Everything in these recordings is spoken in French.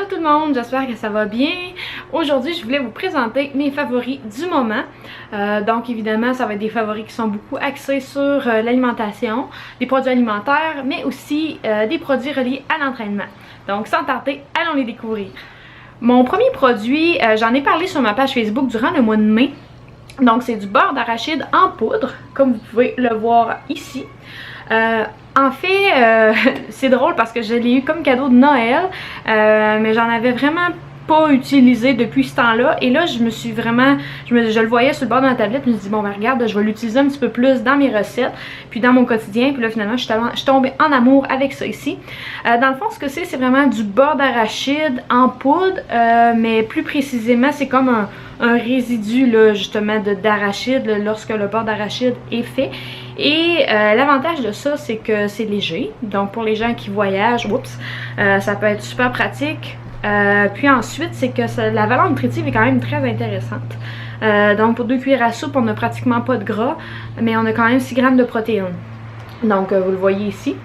Allô tout le monde, j'espère que ça va bien. Aujourd'hui, je voulais vous présenter mes favoris du moment. Donc évidemment, ça va être des favoris qui sont beaucoup axés sur l'alimentation, des produits alimentaires, mais aussi des produits reliés à l'entraînement. Donc sans tarder, allons les découvrir. Mon premier produit, j'en ai parlé sur ma page Facebook durant le mois de mai. Donc c'est du beurre d'arachide en poudre, comme vous pouvez le voir ici. En fait, c'est drôle parce que je l'ai eu comme cadeau de Noël, mais j'en avais vraiment pas utilisé depuis ce temps-là. Et là, je me suis vraiment, je le voyais sur le bord de ma tablette, je me suis dit, bon ben regarde, je vais l'utiliser un petit peu plus dans mes recettes, puis dans mon quotidien. Puis là, finalement, je suis tombée en amour avec ça ici. Dans le fond, ce que c'est vraiment du beurre d'arachide en poudre, mais plus précisément, c'est comme un résidu là, justement d'arachide lorsque le beurre d'arachide est fait. Et l'avantage de ça, c'est que c'est léger. Donc pour les gens qui voyagent, ça peut être super pratique. Puis ensuite, c'est que la valeur nutritive est quand même très intéressante. Donc pour 2 cuillères à soupe, on n'a pratiquement pas de gras, mais on a quand même 6 grammes de protéines. Donc vous le voyez ici.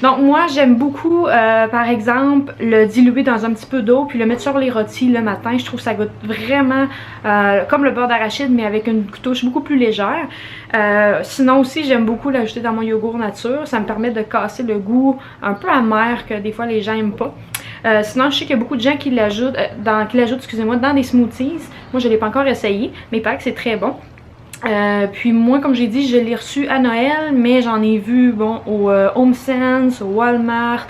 Donc moi j'aime beaucoup par exemple le diluer dans un petit peu d'eau puis le mettre sur les rôtis le matin. Je trouve que ça goûte vraiment comme le beurre d'arachide mais avec une touche beaucoup plus légère. Sinon aussi j'aime beaucoup l'ajouter dans mon yogourt nature. Ça me permet de casser le goût un peu amer que des fois les gens n'aiment pas. Sinon je sais qu'il y a beaucoup de gens qui l'ajoutent dans des smoothies. Moi je ne l'ai pas encore essayé mais il paraît que c'est très bon. Puis moi, comme j'ai dit, je l'ai reçu à Noël, mais j'en ai vu bon au HomeSense, au Walmart,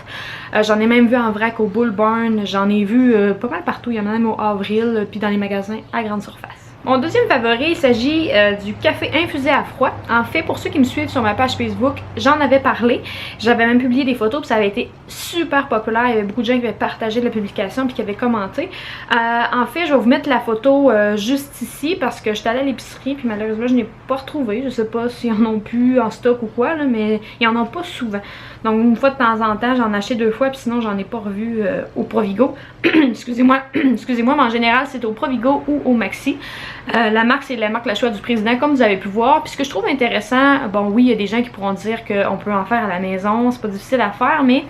j'en ai même vu en vrac au Bull Barn, j'en ai vu pas mal partout, il y en a même au Avril, puis dans les magasins à grande surface. Mon deuxième favori, il s'agit du café infusé à froid. En fait, pour ceux qui me suivent sur ma page Facebook, j'en avais parlé. J'avais même publié des photos, puis ça avait été super populaire. Il y avait beaucoup de gens qui avaient partagé la publication puis qui avaient commenté. En fait, je vais vous mettre la photo juste ici parce que j'étais allée à l'épicerie puis malheureusement, je n'ai pas retrouvé. Je sais pas s'ils en ont plus en stock ou quoi, là, mais ils en ont pas souvent. Donc, une fois de temps en temps, j'en ai acheté 2 fois puis sinon, j'en ai pas revu au Provigo. Excusez-moi, mais en général, c'est au Provigo ou au Maxi. La marque, c'est la marque La Choix du Président, comme vous avez pu voir. Puis ce que je trouve intéressant, bon oui, il y a des gens qui pourront dire qu'on peut en faire à la maison, c'est pas difficile à faire, mais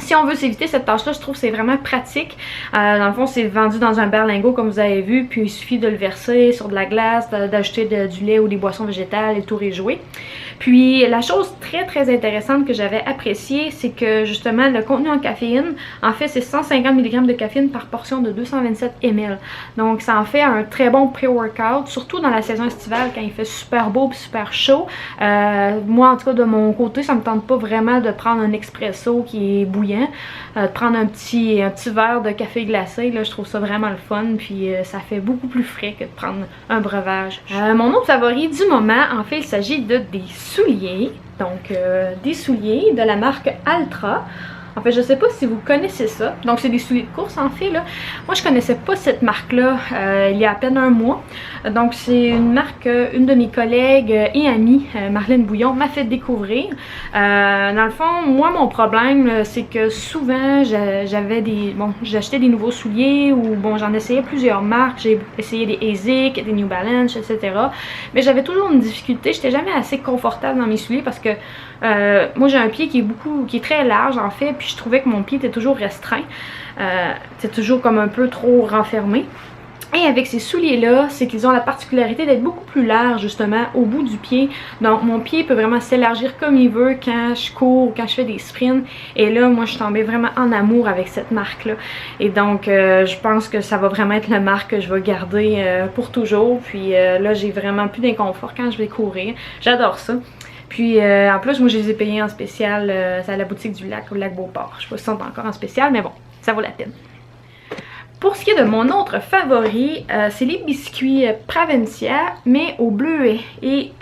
si on veut s'éviter cette tâche-là, je trouve que c'est vraiment pratique. Dans le fond, c'est vendu dans un berlingot, comme vous avez vu, puis il suffit de le verser sur de la glace, d'ajouter du lait ou des boissons végétales et tout réjouir. Puis la chose très intéressante que j'avais appréciée, c'est que justement le contenu en caféine, en fait c'est 150 mg de caféine par portion de 227 ml. Donc ça en fait un très bon pré-workout, surtout dans la saison estivale quand il fait super beau et super chaud. Moi en tout cas de mon côté, ça me tente pas vraiment de prendre un expresso qui est bouillant, de prendre un petit verre de café glacé, là je trouve ça vraiment le fun, puis ça fait beaucoup plus frais que de prendre un breuvage. Mon autre favori du moment, en fait il s'agit de des souliers, donc des souliers de la marque Altra. En fait, je sais pas si vous connaissez ça. Donc, c'est des souliers de course, en fait, là. Moi, je connaissais pas cette marque-là il y a à peine un mois. Donc, c'est une marque, une de mes collègues et amies, Marlène Bouillon, m'a fait découvrir. Dans le fond, moi, mon problème, c'est que souvent, j'achetais des nouveaux souliers ou, bon, j'en essayais plusieurs marques. J'ai essayé des ASICS, des New Balance, etc. Mais j'avais toujours une difficulté. J'étais jamais assez confortable dans mes souliers parce que moi, j'ai un pied qui est très large, en fait, puis je trouvais que mon pied était toujours restreint. C'est toujours comme un peu trop renfermé. Et avec ces souliers-là, c'est qu'ils ont la particularité d'être beaucoup plus larges, justement, au bout du pied. Donc, mon pied peut vraiment s'élargir comme il veut quand je cours ou quand je fais des sprints. Et là, moi, je suis tombée vraiment en amour avec cette marque-là. Et donc, je pense que ça va vraiment être la marque que je vais garder pour toujours. Puis là, j'ai vraiment plus d'inconfort quand je vais courir. J'adore ça. Puis en plus, moi je les ai payés en spécial, c'est à la boutique du lac, au lac Beauport. Je sais pas si c'est encore en spécial, mais bon, ça vaut la peine. Pour ce qui est de mon autre favori, c'est les biscuits Pravencia, mais au bleuet et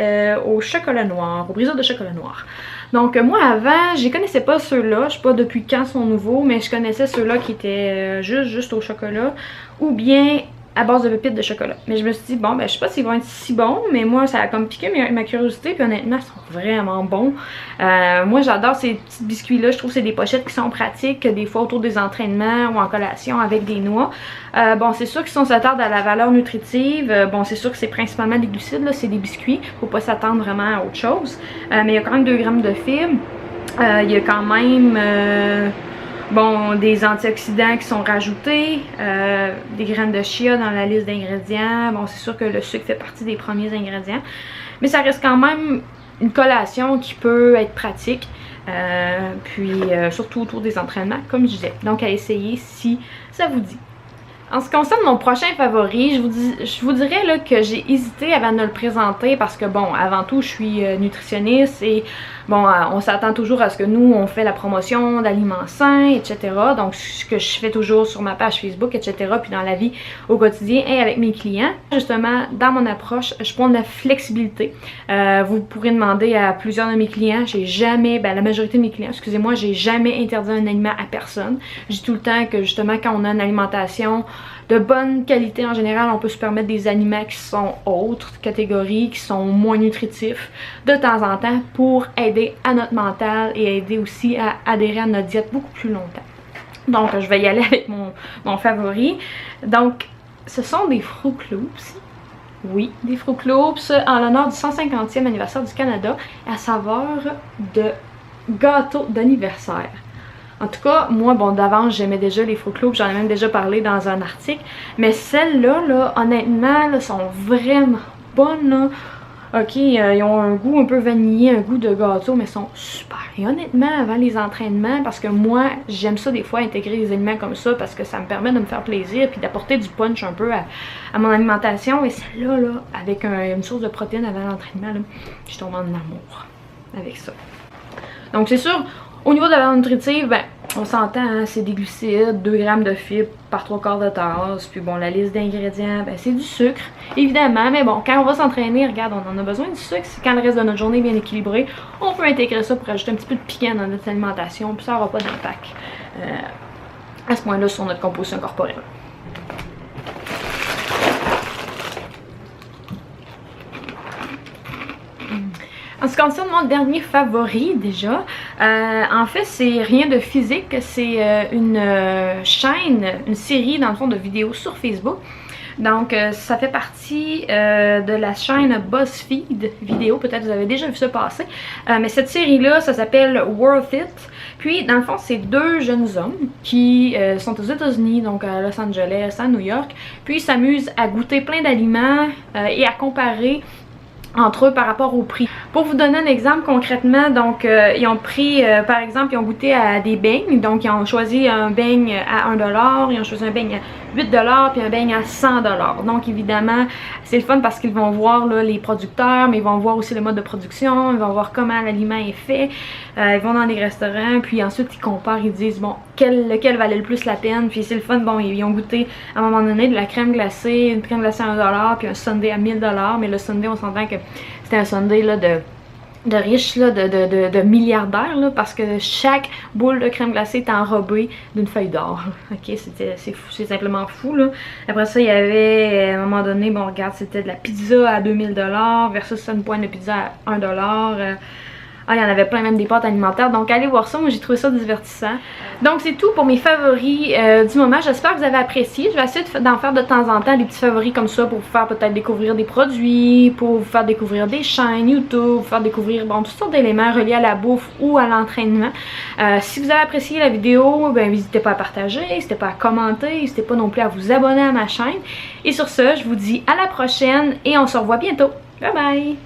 au chocolat noir, au brisure de chocolat noir. Donc moi avant, je connaissais pas ceux-là, je sais pas depuis quand ils sont nouveaux, mais je connaissais ceux-là qui étaient juste au chocolat, ou bien à base de pépites de chocolat. Mais je me suis dit, bon, ben je sais pas s'ils vont être si bons, mais moi, ça a comme piqué ma curiosité, puis honnêtement, ils sont vraiment bons. Moi, j'adore ces petits biscuits-là. Je trouve que c'est des pochettes qui sont pratiques, des fois autour des entraînements ou en collation avec des noix. Bon, c'est sûr que si on s'attarde à la valeur nutritive, bon, c'est sûr que c'est principalement des glucides, là, c'est des biscuits. Faut pas s'attendre vraiment à autre chose. Mais il y a quand même 2 grammes de fibres. Il y a quand même bon, des antioxydants qui sont rajoutés, des graines de chia dans la liste d'ingrédients. Bon, c'est sûr que le sucre fait partie des premiers ingrédients, mais ça reste quand même une collation qui peut être pratique, puis surtout autour des entraînements, comme je disais. Donc à essayer si ça vous dit. En ce qui concerne mon prochain favori, je vous dirais là, que j'ai hésité avant de le présenter parce que bon, avant tout, je suis nutritionniste et bon, on s'attend toujours à ce que nous, on fait la promotion d'aliments sains, etc. Donc, ce que je fais toujours sur ma page Facebook, etc. Puis dans la vie au quotidien et avec mes clients. Justement, dans mon approche, je prends de la flexibilité. Vous pourrez demander à plusieurs de mes clients, j'ai jamais, la majorité de mes clients, excusez-moi, j'ai jamais interdit un aliment à personne. Je dis tout le temps que justement, quand on a une alimentation de bonne qualité en général, on peut se permettre des aliments qui sont autres catégories, qui sont moins nutritifs de temps en temps pour aider à notre mental et aider aussi à adhérer à notre diète beaucoup plus longtemps. Donc je vais y aller avec mon favori. Donc ce sont des Fruit Loops. Oui, des Fruit Loops en l'honneur du 150e anniversaire du Canada à saveur de gâteau d'anniversaire. En tout cas, moi, bon, d'avance, j'aimais déjà les Fruit Loops, j'en ai même déjà parlé dans un article. Mais celles-là, là, honnêtement, là, sont vraiment bonnes, là. Ok, ils ont un goût un peu vanillé, un goût de gâteau, mais sont super. Et honnêtement, avant les entraînements, parce que moi, j'aime ça des fois, intégrer des aliments comme ça, parce que ça me permet de me faire plaisir, puis d'apporter du punch un peu à mon alimentation. Et celle-là, là, avec une source de protéines avant l'entraînement, là, je tombe en amour avec ça. Donc c'est sûr, au niveau de la valeur nutritive, ben, on s'entend, hein, c'est des glucides, 2 grammes de fibres par 3/4 de tasse. Puis bon, la liste d'ingrédients, ben, c'est du sucre, évidemment. Mais bon, quand on va s'entraîner, regarde, on en a besoin du sucre. Quand le reste de notre journée est bien équilibré, on peut intégrer ça pour ajouter un petit peu de piquant dans notre alimentation. Puis ça n'aura pas d'impact à ce point-là sur notre composition corporelle. En ce qui concerne mon dernier favori déjà, en fait c'est rien de physique, c'est une chaîne, une série dans le fond de vidéos sur Facebook. Donc ça fait partie de la chaîne BuzzFeed vidéo, peut-être vous avez déjà vu ça passer. Mais cette série-là, ça s'appelle Worth It. Puis dans le fond, c'est 2 jeunes hommes qui sont aux États-Unis, donc à Los Angeles, à New York. Puis ils s'amusent à goûter plein d'aliments et à comparer entre eux par rapport au prix. Pour vous donner un exemple concrètement, donc ils ont pris, par exemple, ils ont goûté à des beignes, donc ils ont choisi un beigne à 1$, ils ont choisi un beigne à 8$ puis un beigne à 100$. Donc évidemment, c'est le fun parce qu'ils vont voir là, les producteurs, mais ils vont voir aussi le mode de production, ils vont voir comment l'aliment est fait, ils vont dans des restaurants, puis ensuite ils comparent, ils disent bon, lequel valait le plus la peine, puis c'est le fun, bon, ils ont goûté à un moment donné de la crème glacée, une crème glacée à 1$, puis un sundae à 1000$, mais le sundae, on s'entend que c'était un sundae là, de riches, là, de milliardaires, là, parce que chaque boule de crème glacée est enrobée d'une feuille d'or. Ok, c'est simplement fou, là. Après ça, il y avait, à un moment donné, bon, regarde, c'était de la pizza à 2000$ versus une pointe de pizza à 1$. Ah, il y en avait plein, même des pâtes alimentaires. Donc, allez voir ça. Moi, j'ai trouvé ça divertissant. Donc, c'est tout pour mes favoris du moment. J'espère que vous avez apprécié. Je vais essayer d'en faire de temps en temps des petits favoris comme ça pour vous faire peut-être découvrir des produits, pour vous faire découvrir des chaînes YouTube, vous faire découvrir, bon, toutes sortes d'éléments reliés à la bouffe ou à l'entraînement. Si vous avez apprécié la vidéo, ben, n'hésitez pas à partager, n'hésitez pas à commenter, n'hésitez pas non plus à vous abonner à ma chaîne. Et sur ce, je vous dis à la prochaine et on se revoit bientôt. Bye bye!